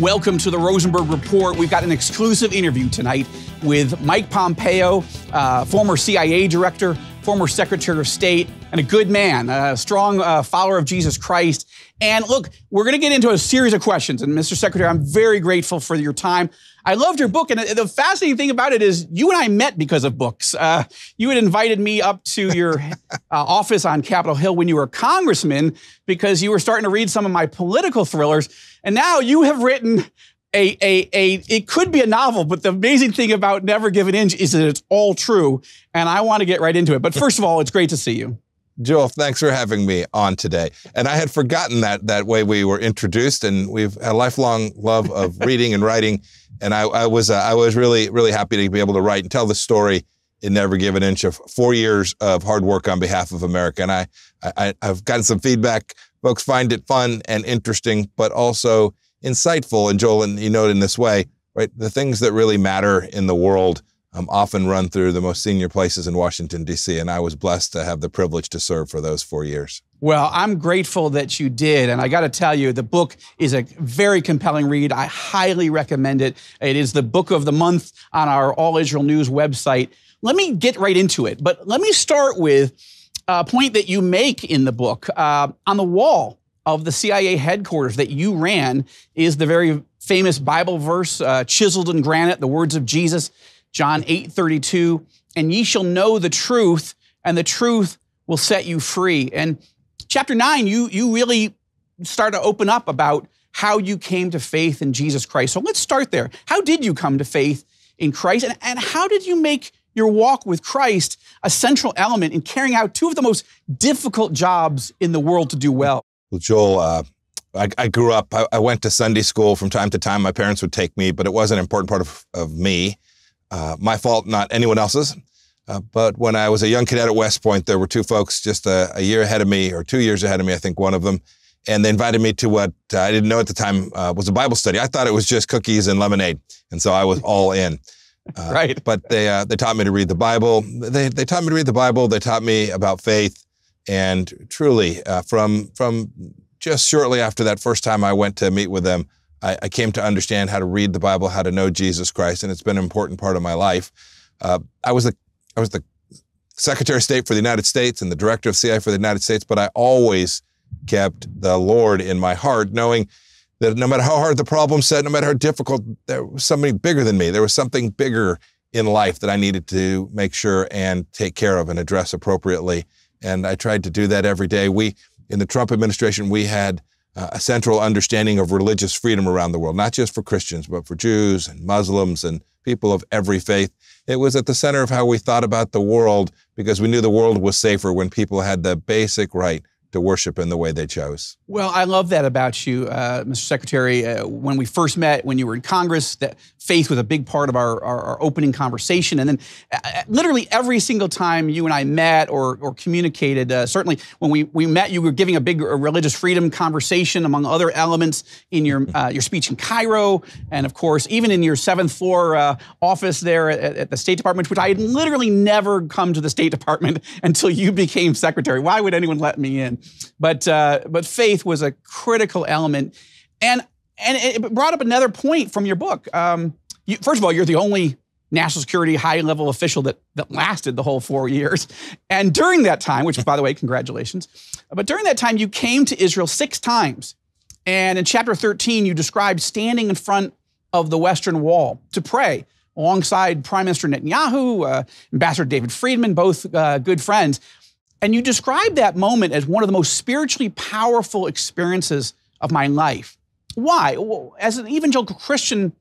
Welcome to the Rosenberg Report. We've got an exclusive interview tonight with Mike Pompeo, former CIA director, former Secretary of State, and a good man, a strong follower of Jesus Christ. And look, we're going to get into a series of questions. And Mr. Secretary, I'm very grateful for your time. I loved your book. And the fascinating thing about it is you and I met because of books. You had invited me up to your office on Capitol Hill when you were a congressman because you were starting to read some of my political thrillers. And now you have written it could be a novel, but the amazing thing about Never Give an Inch is that it's all true. And I want to get right into it. But first of all, it's great to see you. Joel, thanks for having me on today. And I had forgotten that way we were introduced, and we've had a lifelong love of reading and writing. And I was really, really happy to be able to write and tell the story in Never Give an Inch of 4 years of hard work on behalf of America. And I've gotten some feedback. Folks find it fun and interesting, but also insightful. And Joel, and you know it in this way, right? The things that really matter in the world often run through the most senior places in Washington, D.C., and I was blessed to have the privilege to serve for those 4 years. Well, I'm grateful that you did, and I got to tell you, the book is a very compelling read. I highly recommend it. It is the book of the month on our All Israel News website. Let me get right into it, but let me start with a point that you make in the book. On the wall of the CIA headquarters that you ran is the very famous Bible verse, chiseled in granite, the words of Jesus, John 8:32, and ye shall know the truth, and the truth will set you free. And chapter 9, you really start to open up about how you came to faith in Jesus Christ. So let's start there. How did you come to faith in Christ? And how did you make your walk with Christ a central element in carrying out two of the most difficult jobs in the world to do well? Well, Joel, I grew up, I went to Sunday school from time to time. My parents would take me, but it was an important part of me. My fault, not anyone else's. But when I was a young cadet at West Point, there were two folks just a year ahead of me, or 2 years ahead of me, I think one of them. And they invited me to what I didn't know at the time was a Bible study. I thought it was just cookies and lemonade. And so I was all in. Right. But they taught me to read the Bible. They taught me to read the Bible. They taught me about faith. And truly, from just shortly after that first time I went to meet with them, I came to understand how to read the Bible, how to know Jesus Christ, and it's been an important part of my life. I was the Secretary of State for the United States and the Director of CIA for the United States, but I always kept the Lord in my heart, knowing that no matter how hard the problem set, no matter how difficult, there was something bigger than me. There was something bigger in life that I needed to make sure and take care of and address appropriately. And I tried to do that every day. In the Trump administration, we had a central understanding of religious freedom around the world, not just for Christians, but for Jews and Muslims and people of every faith. It was at the center of how we thought about the world because we knew the world was safer when people had the basic right to worship in the way they chose. Well, I love that about you, Mr. Secretary. When we first met, when you were in Congress, that faith was a big part of our opening conversation. And then literally every single time you and I met or communicated, certainly when we met, you were giving a big religious freedom conversation, among other elements in your speech in Cairo. And of course, even in your 7th floor office there at the State Department, which I had literally never come to the State Department until you became Secretary. Why would anyone let me in? But faith was a critical element. And it brought up another point from your book. First of all, you're the only national security high-level official that lasted the whole 4 years. And during that time, which, by the way, congratulations, but during that time, you came to Israel 6 times. And in chapter 13, you described standing in front of the Western Wall to pray alongside Prime Minister Netanyahu, Ambassador David Friedman, both good friends. And you described that moment as one of the most spiritually powerful experiences of my life. Why? Well, as an evangelical Christian,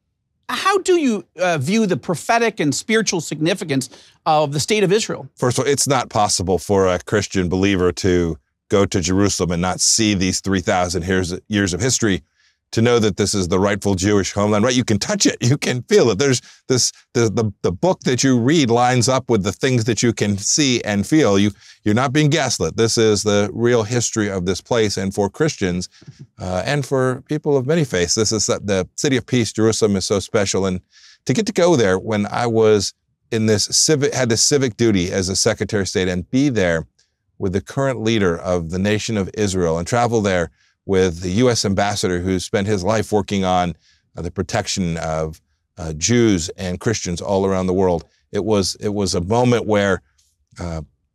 how do you view the prophetic and spiritual significance of the state of Israel? First of all, it's not possible for a Christian believer to go to Jerusalem and not see these 3,000 years of history, to know that this is the rightful Jewish homeland, right? You can touch it. You can feel it. There's the book that you read lines up with the things that you can see and feel. You're not being gaslit. This is the real history of this place. And for Christians and for people of many faiths, this is the city of peace. Jerusalem is so special. And to get to go there when I was in had this civic duty as a Secretary of State and be there with the current leader of the nation of Israel and travel there with the U.S. ambassador who spent his life working on the protection of Jews and Christians all around the world. It was a moment where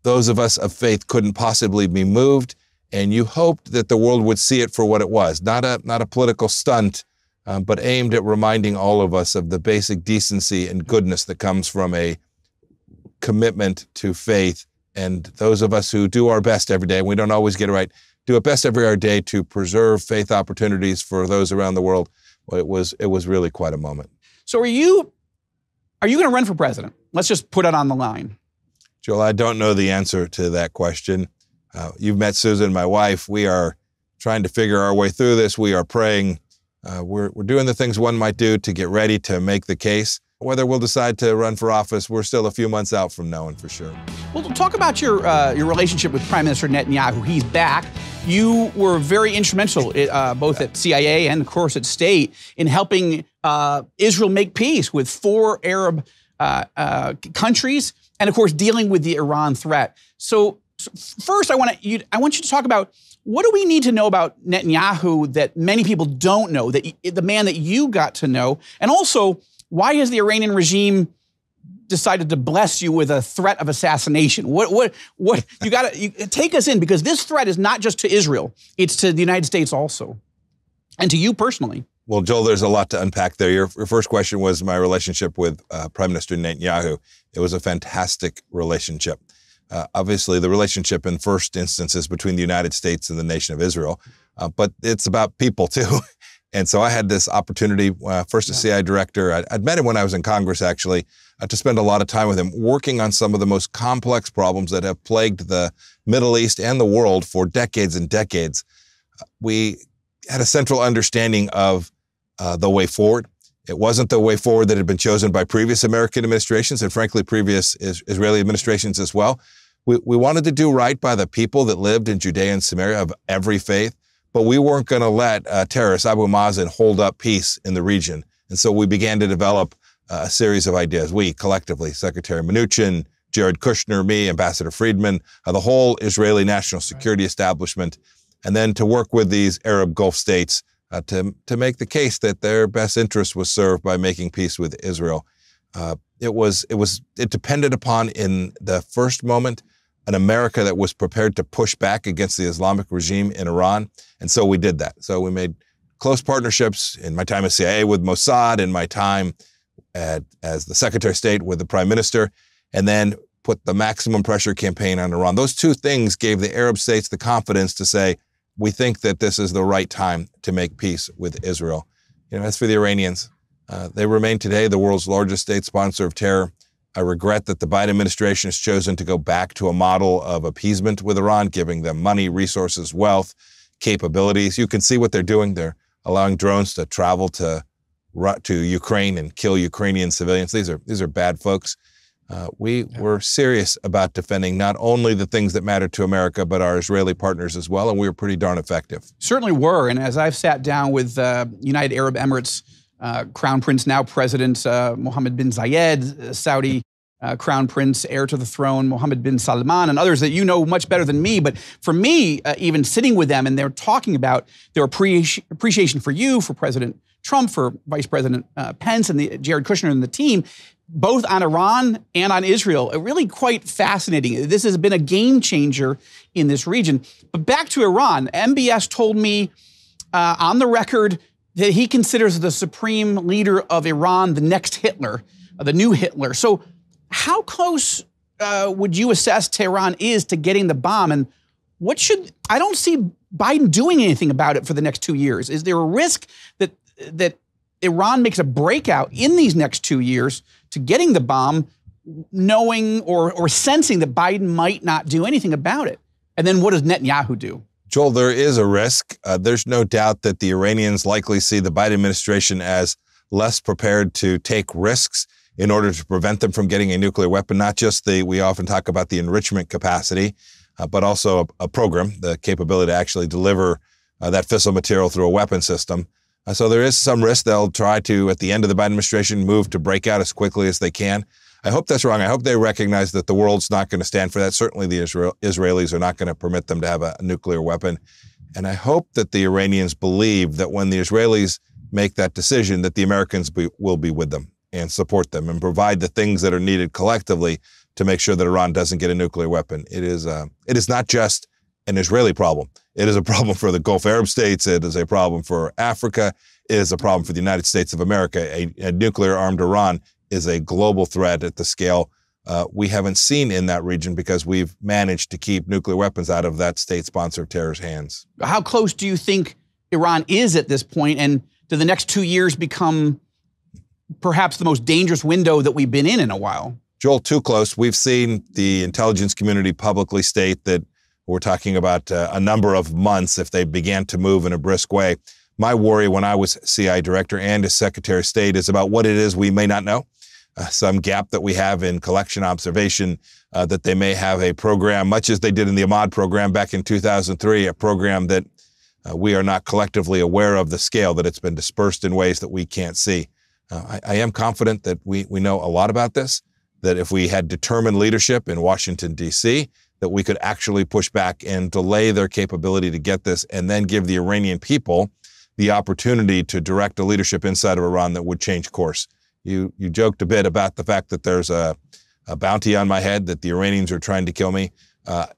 those of us of faith couldn't possibly be moved, and you hoped that the world would see it for what it was, not a political stunt, but aimed at reminding all of us of the basic decency and goodness that comes from a commitment to faith. And those of us who do our best every day, and we don't always get it right, do our best every day to preserve faith opportunities for those around the world. Well, it was really quite a moment. So are you going to run for president? Let's just put it on the line. Joel, I don't know the answer to that question. You've met Susan, my wife. We are trying to figure our way through this. We are praying. We're doing the things one might do to get ready to make the case. Whether we'll decide to run for office, we're still a few months out from knowing for sure. Well, talk about your relationship with Prime Minister Netanyahu. He's back. You were very instrumental, both at CIA and, of course, at State, in helping Israel make peace with 4 Arab countries, and, of course, dealing with the Iran threat. So first, I want you to talk about, what do we need to know about Netanyahu that many people don't know, that the man that you got to know, and also, why has the Iranian regime decided to bless you with a threat of assassination? What you got to take us in, because this threat is not just to Israel, it's to the United States also, and to you personally. Well, Joel, there's a lot to unpack there. Your first question was my relationship with Prime Minister Netanyahu. It was a fantastic relationship. Obviously, the relationship in first instance is between the United States and the nation of Israel, but it's about people too. And so I had this opportunity, first as CIA director. I'd met him when I was in Congress, actually, to spend a lot of time with him working on some of the most complex problems that have plagued the Middle East and the world for decades and decades. We had a central understanding of the way forward. It wasn't the way forward that had been chosen by previous American administrations and, frankly, previous Israeli administrations as well. We wanted to do right by the people that lived in Judea and Samaria of every faith, but we weren't going to let terrorist Abu Mazen hold up peace in the region. And so we began to develop a series of ideas. We collectively, Secretary Mnuchin, Jared Kushner, me, Ambassador Friedman, the whole Israeli national security establishment, and then to work with these Arab Gulf states to make the case that their best interest was served by making peace with Israel. It depended upon, in the first moment, an America that was prepared to push back against the Islamic regime in Iran. And so we did that. So we made close partnerships in my time at CIA with Mossad, in my time as the Secretary of State with the Prime Minister, and then put the maximum pressure campaign on Iran. Those two things gave the Arab states the confidence to say, we think that this is the right time to make peace with Israel. As for the Iranians, they remain today the world's largest state sponsor of terror. I regret that the Biden administration has chosen to go back to a model of appeasement with Iran, giving them money, resources, wealth, capabilities. You can see what they're doing. They're allowing drones to travel to Ukraine and kill Ukrainian civilians. These are bad folks. We were serious about defending not only the things that matter to America, but our Israeli partners as well, and we were pretty darn effective. Certainly were. And as I've sat down with United Arab Emirates Crown Prince, now President Mohammed bin Zayed, Saudi Crown Prince, heir to the throne, Mohammed bin Salman, and others that you know much better than me. But for me, even sitting with them, and they're talking about their appreciation for you, for President Trump, for Vice President Pence, and Jared Kushner and the team, both on Iran and on Israel, really quite fascinating. This has been a game changer in this region. But back to Iran, MBS told me on the record that he considers the supreme leader of Iran the next Hitler, the new Hitler. So how close would you assess Tehran is to getting the bomb? And I don't see Biden doing anything about it for the next 2 years. Is there a risk that Iran makes a breakout in these next 2 years to getting the bomb, knowing or sensing that Biden might not do anything about it? And then what does Netanyahu do? Joel, there is a risk. There's no doubt that the Iranians likely see the Biden administration as less prepared to take risks in order to prevent them from getting a nuclear weapon, not just we often talk about the enrichment capacity, but also a program, the capability to actually deliver that fissile material through a weapon system. So there is some risk they'll try to, at the end of the Biden administration, move to break out as quickly as they can. I hope that's wrong. I hope they recognize that the world's not going to stand for that. Certainly the Israelis are not going to permit them to have a nuclear weapon. And I hope that the Iranians believe that when the Israelis make that decision, that the Americans will be with them and support them and provide the things that are needed collectively to make sure that Iran doesn't get a nuclear weapon. It is not just an Israeli problem. It is a problem for the Gulf Arab states. It is a problem for Africa. It is a problem for the United States of America. A nuclear-armed Iran is a global threat at the scale we haven't seen in that region, because we've managed to keep nuclear weapons out of that state-sponsored terror's hands. How close do you think Iran is at this point, and do the next 2 years become perhaps the most dangerous window that we've been in a while? Joel, too close. We've seen the intelligence community publicly state that we're talking about a number of months if they began to move in a brisk way. My worry when I was CIA director and as Secretary of State is about what it is we may not know. Some gap that we have in collection observation, that they may have a program, much as they did in the Ahmad program back in 2003, a program that we are not collectively aware of the scale, that it's been dispersed in ways that we can't see. I am confident that we know a lot about this, that if we had determined leadership in Washington, D.C., that we could actually push back and delay their capability to get this, and then give the Iranian people the opportunity to direct a leadership inside of Iran that would change course. You joked a bit about the fact that there's a bounty on my head, that the Iranians are trying to kill me.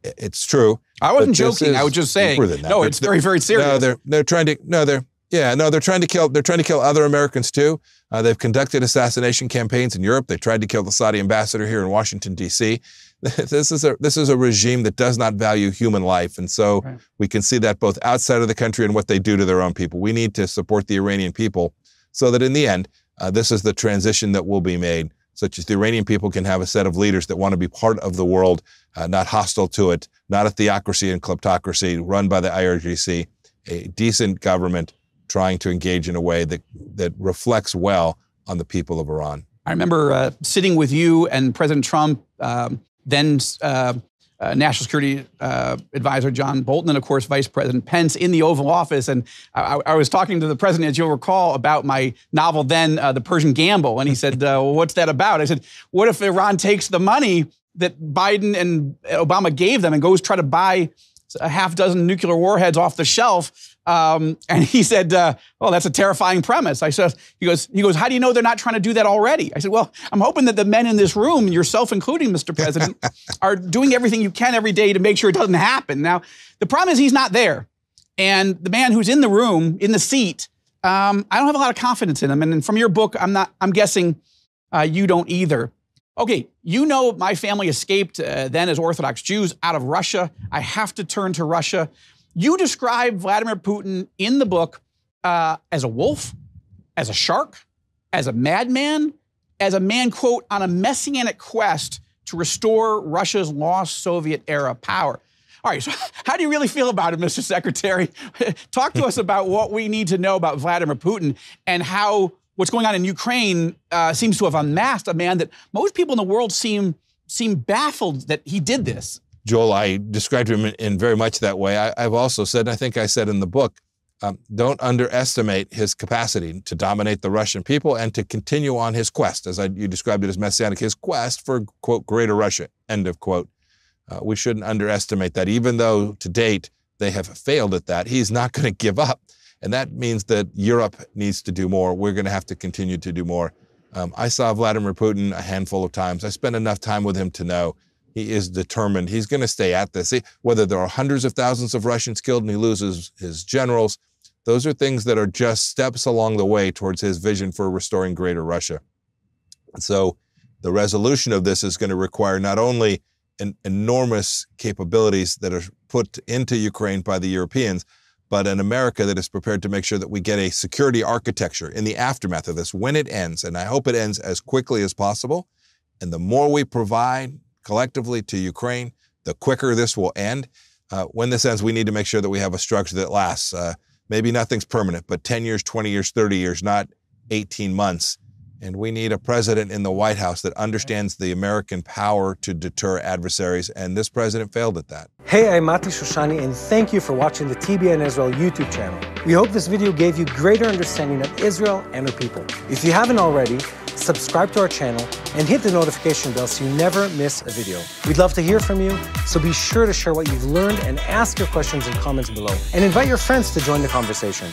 It's true. I wasn't joking. I was just saying. No, it's very, very serious. No, they're trying to. No, they're trying to kill. They're trying to kill other Americans too. They've conducted assassination campaigns in Europe. They tried to kill the Saudi ambassador here in Washington, D.C. This is a regime that does not value human life, and so we can see that both outside of the country and what they do to their own people. We need to support the Iranian people so that in the end, this is the transition that will be made, such as the Iranian people can have a set of leaders that want to be part of the world, not hostile to it, not a theocracy and kleptocracy run by the IRGC, a decent government trying to engage in a way that reflects well on the people of Iran. I remember sitting with you and President Trump, then National Security Advisor John Bolton, and of course, Vice President Pence in the Oval Office. And I was talking to the president, as you'll recall, about my novel then, The Persian Gamble. And he said, well, what's that about? I said, what if Iran takes the money that Biden and Obama gave them and goes try to buy a half dozen nuclear warheads off the shelf? And he said, well, that's a terrifying premise. I said, he goes, how do you know they're not trying to do that already? I said, well, I'm hoping that the men in this room, yourself including, Mr. President, are doing everything you can every day to make sure it doesn't happen. Now, the problem is he's not there. And the man who's in the room, in the seat, I don't have a lot of confidence in him. And from your book, I'm guessing you don't either. Okay, you know my family escaped then as Orthodox Jews out of Russia. I have to turn to Russia. You describe Vladimir Putin in the book as a wolf, as a shark, as a madman, as a man, quote, on a messianic quest to restore Russia's lost Soviet-era power. All right, so how do you really feel about it, Mr. Secretary? Talk to us about what we need to know about Vladimir Putin and how what's going on in Ukraine seems to have unmasked a man that most people in the world seem baffled that he did this. Joel, I described him in very much that way. I've also said, and I think I said in the book, don't underestimate his capacity to dominate the Russian people and to continue on his quest, as you described it as messianic, his quest for, quote, greater Russia, end of quote. We shouldn't underestimate that. Even though to date they have failed at that, he's not going to give up. And that means that Europe needs to do more. We're going to have to continue to do more. I saw Vladimir Putin a handful of times. I spent enough time with him to know he is determined. He's going to stay at this. Whether there are hundreds of thousands of Russians killed and he loses his generals, those are things that are just steps along the way towards his vision for restoring greater Russia. And so the resolution of this is going to require not only enormous capabilities that are put into Ukraine by the Europeans, but an America that is prepared to make sure that we get a security architecture in the aftermath of this when it ends. And I hope it ends as quickly as possible. And the more we provide collectively to Ukraine, the quicker this will end. When this ends, we need to make sure that we have a structure that lasts. Maybe nothing's permanent, but 10 years, 20 years, 30 years, not 18 months. And we need a president in the White House that understands the American power to deter adversaries, and this president failed at that. Hey, I'm Mati Shoshani, and thank you for watching the TBN Israel YouTube channel. We hope this video gave you greater understanding of Israel and her people. If you haven't already, subscribe to our channel and hit the notification bell so you never miss a video. We'd love to hear from you, so be sure to share what you've learned and ask your questions and comments below. And invite your friends to join the conversation.